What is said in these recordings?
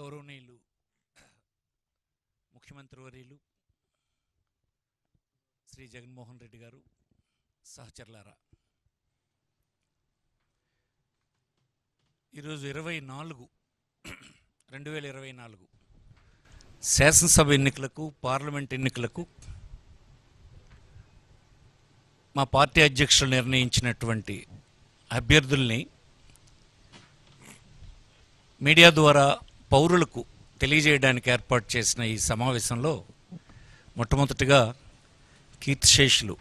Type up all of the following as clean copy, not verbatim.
గౌరవనీయులు ముఖ్యమంత్రి వర్యులు శ్రీ జగన్మోహన్ రెడ్డి గారు, సహచరులారా, ఈరోజు 2024 శాసనసభ ఎన్నికలకు, పార్లమెంట్ ఎన్నికలకు మా పార్టీ అధ్యక్షులు నిర్ణయించినటువంటి అభ్యర్థుల్ని మీడియా ద్వారా పౌరులకు తెలియజేయడానికి ఏర్పాటు చేసిన ఈ సమావేశంలో మొట్టమొదటిగా కీర్తిశేషులు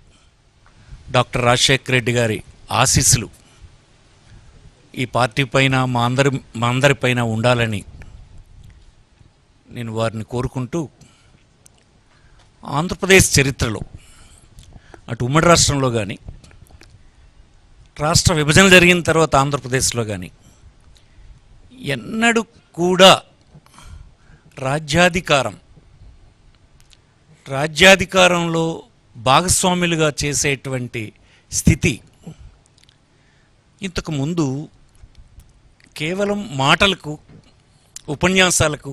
డాక్టర్ రాజశేఖర రెడ్డి గారి ఆశీస్సులు ఈ పార్టీ పైన మా అందరిపైన ఉండాలని నేను వారిని కోరుకుంటూ, ఆంధ్రప్రదేశ్ చరిత్రలో అటు ఉమ్మడి రాష్ట్రంలో కానీ, రాష్ట్ర విభజన జరిగిన తర్వాత ఆంధ్రప్రదేశ్లో కానీ ఎన్నడూ కూడా రాజ్యాధికారంలో భాగస్వాములుగా చేసేటువంటి స్థితి ఇంతకుముందు కేవలం మాటలకు, ఉపన్యాసాలకు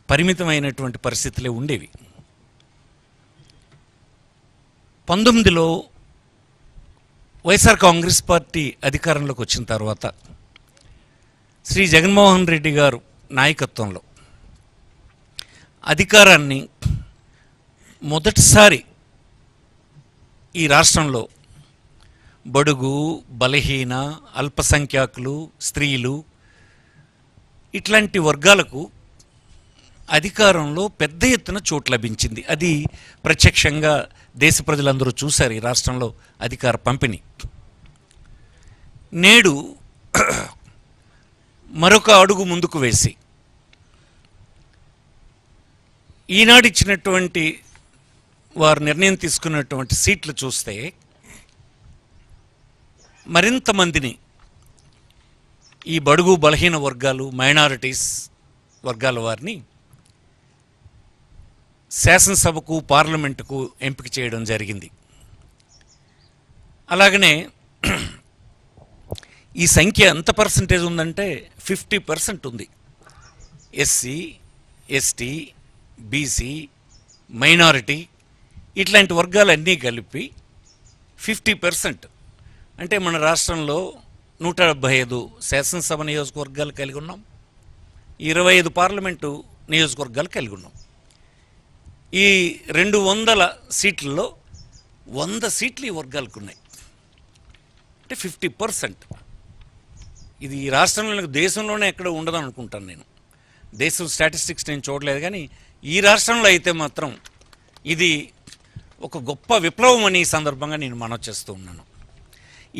పరిమితమైనటువంటి పరిస్థితులే ఉండేవి. 19లో వైఎస్ఆర్ కాంగ్రెస్ పార్టీ అధికారంలోకి వచ్చిన తర్వాత శ్రీ జగన్మోహన్ రెడ్డి గారు నాయకత్వంలో అధికారాన్ని మొదటిసారి ఈ రాష్ట్రంలో బడుగు, బలహీన, అల్పసంఖ్యాకులు, స్త్రీలు ఇట్లాంటి వర్గాలకు అధికారంలో పెద్ద ఎత్తున చోటు లభించింది. అది ప్రత్యక్షంగా దేశ ప్రజలందరూ చూశారు ఈ రాష్ట్రంలో అధికార పంపిణీ. నేడు మరొక అడుగు ముందుకు వేసి ఈనాడు ఇచ్చినటువంటి వారు నిర్ణయం తీసుకున్నటువంటి సీట్లు చూస్తే మరింత మందిని ఈ బడుగు, బలహీన వర్గాలు, మైనారిటీస్ వర్గాల వారిని శాసనసభకు, పార్లమెంటుకు ఎంపిక చేయడం జరిగింది. అలాగనే ఈ సంఖ్య ఎంత పర్సంటేజ్ ఉందంటే 50% ఉంది. ఎస్సీ, ఎస్టీ, బీసీ, మైనారిటీ ఇట్లాంటి వర్గాలన్నీ కలిపి 50%. అంటే మన రాష్ట్రంలో 175 శాసనసభ నియోజకవర్గాలు కలిగి ఉన్నాం, 25 పార్లమెంటు నియోజకవర్గాలు కలిగి ఉన్నాం. ఈ 200 సీట్లలో 100 సీట్లు ఈ వర్గాలకు ఉన్నాయి. అంటే 50%. ఇది ఈ రాష్ట్రంలో, దేశంలోనే ఎక్కడ ఉండదని అనుకుంటాను నేను. దేశం స్టాటిస్టిక్స్ నేను చూడలేదు, కానీ ఈ రాష్ట్రంలో అయితే మాత్రం ఇది ఒక గొప్ప విప్లవం అని ఈ సందర్భంగా నేను మనవి చేస్తూ ఉన్నాను.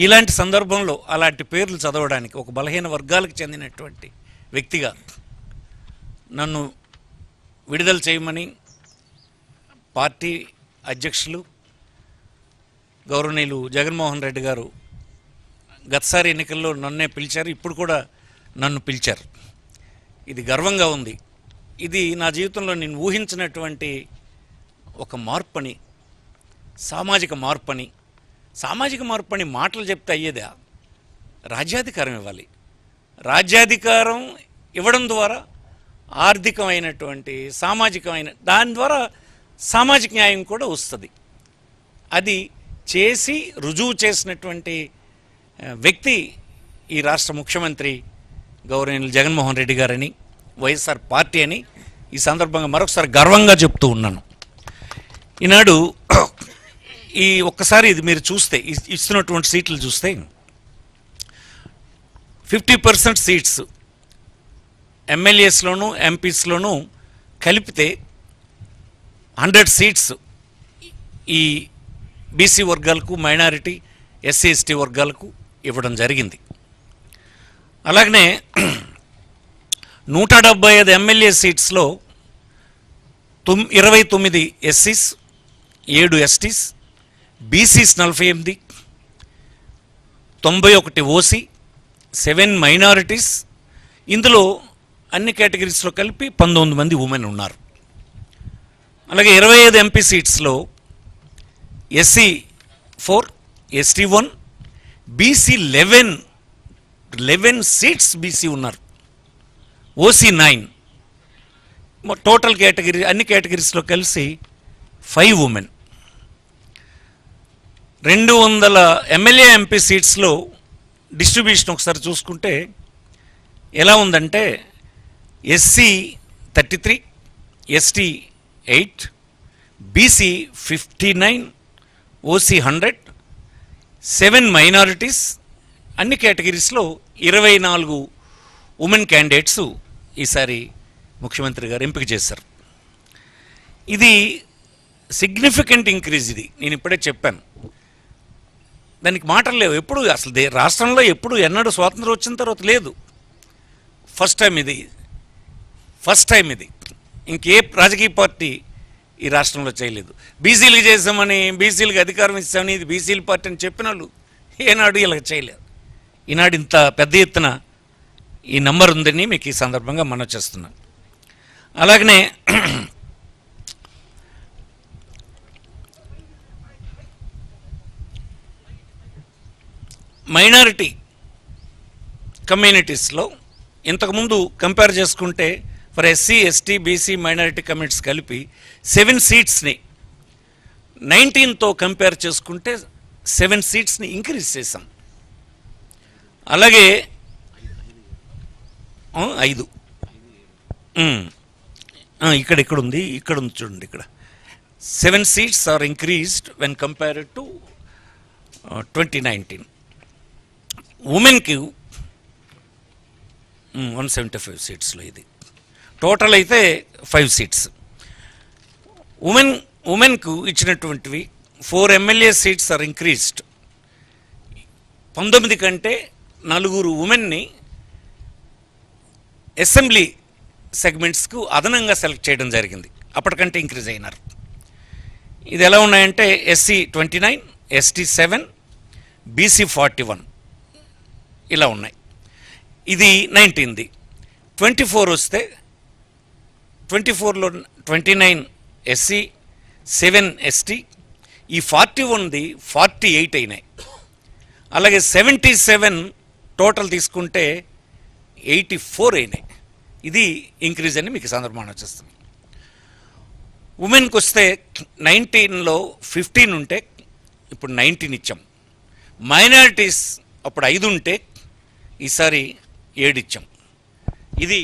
ఇలాంటి సందర్భంలో అలాంటి పేర్లు చదవడానికి ఒక బలహీన వర్గాలకు చెందినటువంటి వ్యక్తిగా నన్ను విడుదల చేయమని పార్టీ అధ్యక్షులు గౌరవనీయులు జగన్మోహన్ రెడ్డి గారు గతసారి ఎన్నికల్లో నన్నే పిలిచారు, ఇప్పుడు కూడా నన్ను పిలిచారు. ఇది గర్వంగా ఉంది. ఇది నా జీవితంలో నేను ఊహించినటువంటి ఒక మార్పని, సామాజిక మార్పని మాటలు చెప్తే అయ్యేదా? రాజ్యాధికారం ఇవ్వాలి. రాజ్యాధికారం ఇవ్వడం ద్వారా ఆర్థికమైనటువంటి, సామాజికమైన దాని ద్వారా సామాజిక న్యాయం కూడా వస్తుంది. అది చేసి రుజువు చేసినటువంటి వ్యక్తి ఈ రాష్ట్ర ముఖ్యమంత్రి గౌరవనీయులు జగన్మోహన్ రెడ్డి గారని, వైఎస్ఆర్ పార్టీ అని ఈ సందర్భంగా మరొకసారి గర్వంగా చెప్తూ ఉన్నాను. ఈనాడు ఈ ఒక్కసారి ఇది మీరు చూస్తే, ఇస్తున్నటువంటి సీట్లు చూస్తే 50% సీట్స్ ఎమ్మెల్యేస్లోనూ, ఎంపీస్లోనూ కలిపితే 100 సీట్స్ ఈ బీసీ వర్గాలకు, మైనారిటీ, ఎస్సీ, ఎస్టీ వర్గాలకు ఇవ్వడం జరిగింది. అలాగనే 175 ఎమ్మెల్యే సీట్స్లో 29 ఎస్సీస్, 7 ఎస్టీస్, బీసీస్ 48, 91 ఓసీ, 7 మైనారిటీస్, ఇందులో అన్ని కేటగిరీస్లో కలిపి 19 మంది ఉమెన్ ఉన్నారు. అలాగే 25 ఎంపీ సీట్స్లో SC 4, ST 1, BC 11 seats BC ఉన్నారు. ఓసీ 9, టోటల్ కేటగిరీ అన్ని కేటగిరీస్లో కలిసి 5 ఉమెన్. 200 ఎమ్మెల్యే ఎంపీ సీట్స్లో డిస్ట్రిబ్యూషన్ ఒకసారి చూసుకుంటే ఎలా ఉందంటే SC 33, ST 8, BC 59, OC 100, 7 minorities. అన్ని కేటగిరీస్లో 24 ఉమెన్ క్యాండిడేట్స్ ఈసారి ముఖ్యమంత్రి గారు ఎంపిక చేశారు. ఇది సిగ్నిఫికెంట్ ఇంక్రీజ్. ఇది నేను ఇప్పుడే చెప్పాను, దానికి మాటలు లేవు. ఎప్పుడు అసలు రాష్ట్రంలో ఎప్పుడు ఎన్నడూ స్వాతంత్రం వచ్చిన తర్వాత లేదు. ఫస్ట్ టైం ఇది. ఇంకే రాజకీయ పార్టీ ఈ రాష్ట్రంలో చేయలేదు. బీసీలకు చేసామని, బీసీలకు అధికారం ఇస్తామని, ఇది బీసీల పార్టీ అని చెప్పిన వాళ్ళు ఏనాడు ఇలా చేయలేదు. ఈనాడు ఇంత పెద్ద ఎత్తున ఈ నంబర్ ఉందని మీకు ఈ సందర్భంగా మనం చేస్తున్నాం. అలాగనే మైనారిటీ కమ్యూనిటీస్లో ఇంతకుముందు కంపేర్ చేసుకుంటే for SC, ST, BC minority communities కలిపి 7 సీట్స్ని 19తో కంపేర్ చేసుకుంటే 7 సీట్స్ని ఇంక్రీజ్ చేశాం. అలాగే 5 ఇక్కడ ఉంది చూడండి. ఇక్కడ 7 seats are increased when compared to 2019. ఉమెన్కి 175 సీట్స్లో ఇది టోటల్ అయితే 5 సీట్స్. ఉమెన్కు ఇచ్చినటువంటివి 4 ఎమ్మెల్యే సీట్స్ ఆర్ ఇంక్రీజ్డ్. 19 కంటే 4 ఉమెన్ని అసెంబ్లీ సెగ్మెంట్స్కు అదనంగా సెలెక్ట్ చేయడం జరిగింది. అప్పటికంటే ఇంక్రీజ్ అయినారు. ఇది ఎలా ఉన్నాయంటే ఎస్సీ 29, ఎస్టీ 7, బీసీ 41 ఇలా ఉన్నాయి. ఇది 19ది. 24 వస్తే 24లో 29 ఎస్సీ, 7 ఎస్టీ, ఈ 41ది 48 అయినాయి. అలాగే 77 టోటల్ తీసుకుంటే 84 అయినాయి. ఇది ఇంక్రీజ్ అని మీకు సందర్భంగా వచ్చేస్తుంది. ఉమెన్కి వస్తే 19లో 15 ఉంటే ఇప్పుడు 19 ఇచ్చాం. మైనారిటీస్ అప్పుడు 5 ఉంటే ఈసారి 7 ఇచ్చాం. ఇది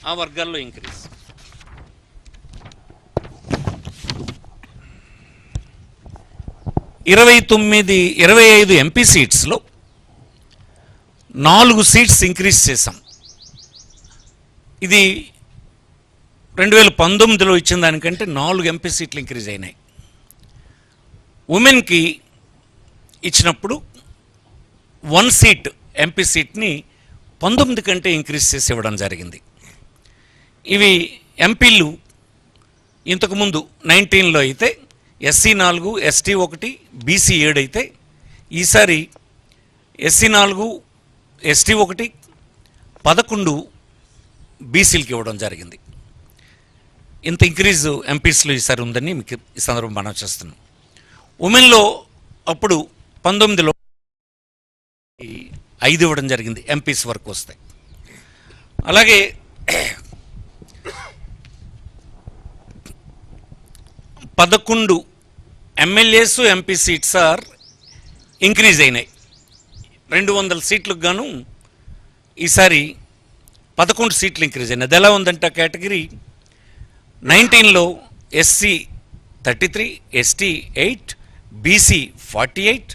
ఆ వర్గాల్లో ఇంక్రీజ్. ఇరవై 25 ఎంపీ సీట్స్లో 4 సీట్స్ ఇంక్రీజ్ చేశాం. ఇది 2019లో ఇచ్చిన దానికంటే 4 ఎంపీ సీట్లు ఇంక్రీజ్ అయినాయి. ఉమెన్కి ఇచ్చినప్పుడు 1 సీట్ ఎంపీ సీట్ని 19 కంటే ఇంక్రీజ్ చేసి ఇవ్వడం జరిగింది. ఇవి ఎంపీలు ఇంతకుముందు 19లో అయితే ఎస్సీ 4, ఎస్టీ 1, బీసీ 7 అయితే ఈసారి ఎస్సీ 4, ఎస్టీ 1, 11 బీసీలకి ఇవ్వడం జరిగింది. ఇంత ఇంక్రీజ్ ఎంపీస్లో ఈసారి ఉందని మీకు ఈ సందర్భం మనం చేస్తున్నాం. ఉమెన్లో అప్పుడు 19లో 5 ఇవ్వడం జరిగింది ఎంపీస్ వరకు వస్తాయి. అలాగే 11 MLAs MP seats are increase అయినాయి. 200 సీట్లకు గాను ఈసారి 11 సీట్లు ఇంక్రీజ్ అయినాయి. అది ఎలా ఉందంటే కేటగిరీ 19లో ఎస్సీ 33, ఎస్టీ 8, బీసీ 48,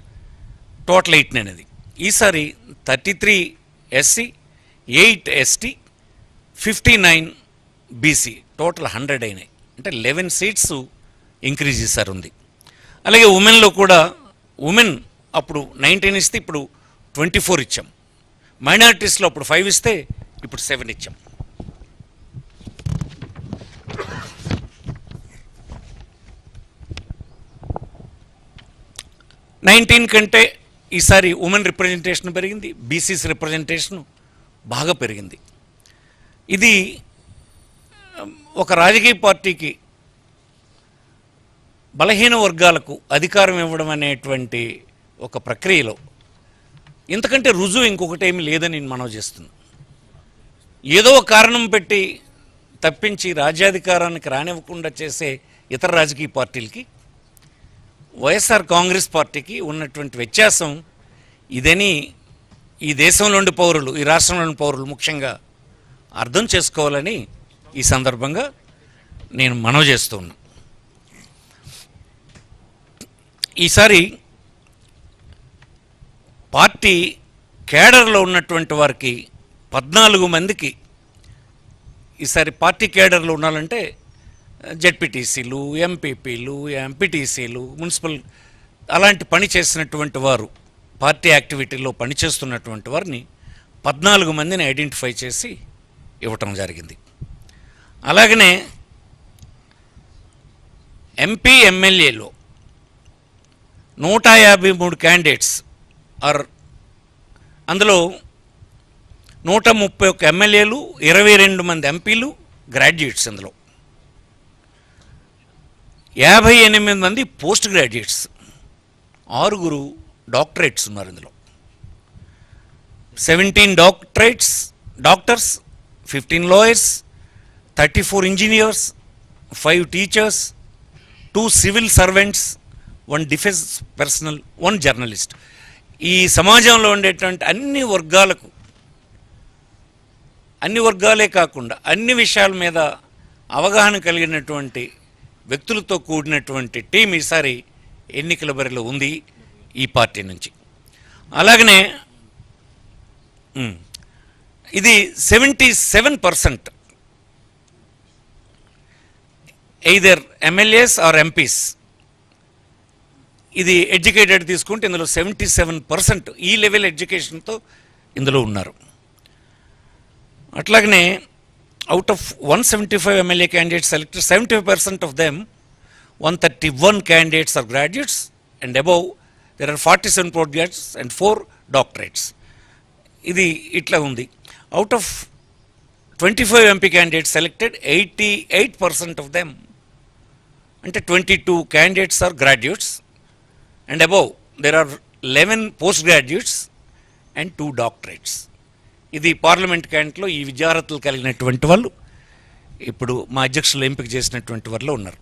టోటల్ 8 అనేది. ఈసారి 33 ఎస్సీ, 8 ఎస్టీ, 59 బీసీ, టోటల్ 100 అయినాయి. అంటే 11 సీట్స్ ఇంక్రీజ్ ఈసారి ఉంది. అలాగే ఉమెన్లో కూడా ఉమెన్ అప్పుడు 19 ఇస్తే ఇప్పుడు 24 ఇచ్చాం. మైనారిటీస్లో అప్పుడు 5 ఇస్తే ఇప్పుడు 7 ఇచ్చాం. నైన్టీన్ కంటే ఈసారి ఉమెన్ రిప్రజెంటేషన్ పెరిగింది, బీసీస్ రిప్రజెంటేషన్ బాగా పెరిగింది. ఇది ఒక రాజకీయ పార్టీకి బలహీన వర్గాలకు అధికారం ఇవ్వడం అనేటువంటి ఒక ప్రక్రియలో ఇంతకంటే రుజువు ఇంకొకటి ఏమీ లేదని నేను మనవి చేస్తున్నాను. ఏదో ఒక కారణం పెట్టి తప్పించి రాజ్యాధికారానికి రానివ్వకుండా చేసే ఇతర రాజకీయ పార్టీలకి వైఎస్ఆర్ కాంగ్రెస్ పార్టీకి ఉన్నటువంటి వ్యత్యాసం ఇదని ఈ దేశంలోని పౌరులు, ఈ రాష్ట్రంలోని పౌరులు ముఖ్యంగా అర్థం చేసుకోవాలని ఈ సందర్భంగా నేను మనవి చేస్తూ ఉన్నా. ఈసారి పార్టీ కేడర్లో ఉన్నటువంటి వారికి 14 మందికి ఈసారి పార్టీ కేడర్లో ఉండాలంటే జెడ్పీటీసీలు, ఎంపీపీలు, ఎంపీటీసీలు, మున్సిపల్ అలాంటి పని చేసినటువంటి వారు, పార్టీ యాక్టివిటీలో పనిచేస్తున్నటువంటి వారిని 14 మందిని ఐడెంటిఫై చేసి ఇవ్వటం జరిగింది. అలాగనే ఎంపీ ఎమ్మెల్యేలో 153 క్యాండిడేట్స్ అందులో 131 ఎమ్మెల్యేలు, 22 మంది ఎంపీలు గ్రాడ్యుయేట్స్, అందులో 58 మంది పోస్ట్ గ్రాడ్యుయేట్స్, 6 డాక్టరేట్స్ ఉన్నారు. ఇందులో 17 doctors, 15 lawyers, 34 engineers, 5 teachers, 2 civil servants, 1 defence personnel, 1 journalist. ఈ సమాజంలో ఉండేటువంటి అన్ని వర్గాలే కాకుండా అన్ని విషయాల మీద అవగాహన కలిగినటువంటి వ్యక్తులతో కూడినటువంటి టీం ఈసారి ఎన్నికల బరిలో ఉంది ఈ పార్టీ నుంచి. అలాగనే ఇది 77% ఎయిదర్ ఎమ్మెల్యేస్ ఆర్ ఎంపీస్. ఇది ఎడ్యుకేటెడ్ తీసుకుంటే ఇందులో 77% ఈ లెవెల్ ఎడ్యుకేషన్తో ఇందులో ఉన్నారు. అట్లాగనే out of 175 MLA candidates selected, 75% of them 131 candidates are graduates and above there are 47 post graduates and 4 doctorates. ఇది ఇట్లా ఉంది. Out of 25 MP candidates selected, 88% of them అంటే 22 candidates are graduates and above there are 11 post graduates and 2 doctorates. ఇది parliament క్యాండిడేట్లో ఈ విద్యార్హతలు కలిగినటువంటి వాళ్ళు ఇప్పుడు మా అధ్యక్షులు ఎంపిక చేసినటువంటి వారిలో ఉన్నారు.